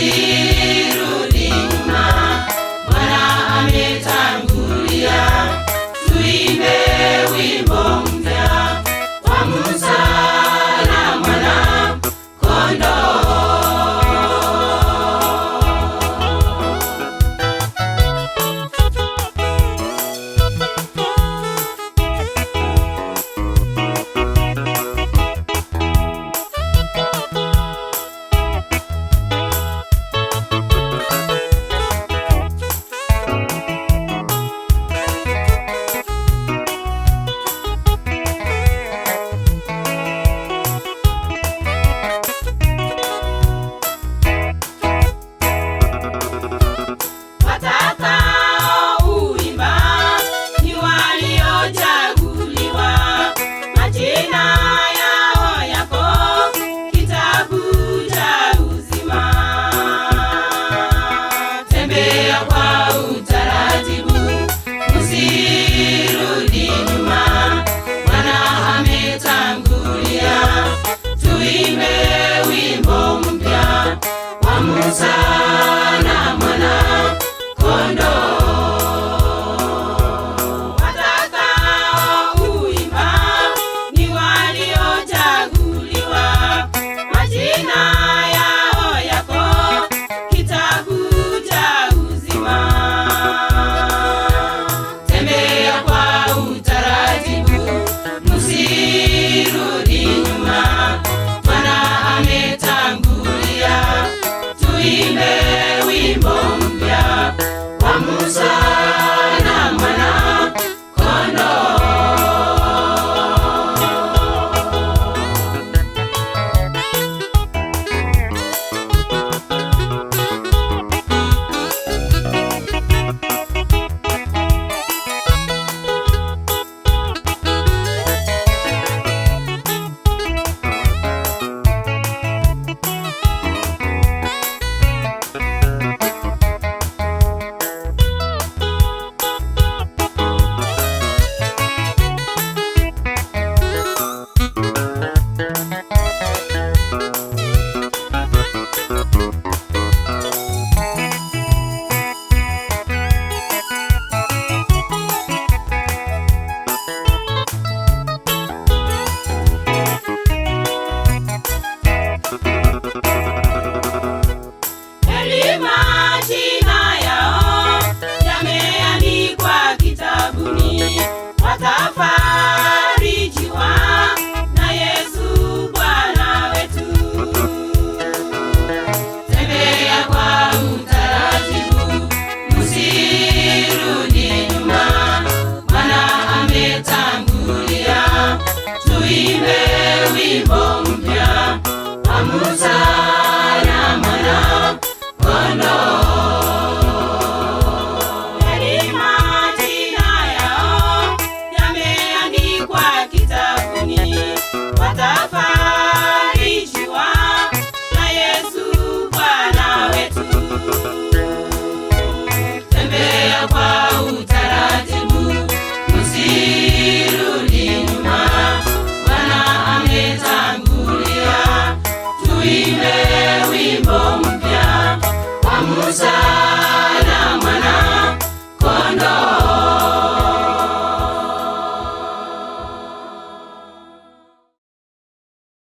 tusirudi nyuma, Bwana ametangulia. Tuimbe wimbo mpya wa Musa na Mwana Kondoo. Musa na Mwana Kondoo. Watakaoimba ni waliochaguliwa, majina yao yako kitabu cha uzima. Tembea kwa utaratibu, msirudi nyuma, Bwana ametangulia. Tuimbe wimbo mpya wa Musa na Mwana Kondoo. Majina yao yameandikwa kitabuni, watafarijiwa na Yesu Bwana wetu. Tembea kwa utaratibu, msirudi nyuma, Bwana ametangulia. Tuimbe wimbo mpya wa Musa na Mwana Kondoo. Majina yao yameandikwa kitabuni, watafarijiwa na Yesu Bwana wetu. Tembea kwa utaratibu, msirudi nyuma, Bwana ametangulia. Tuimbe wimbo mpya wa Musa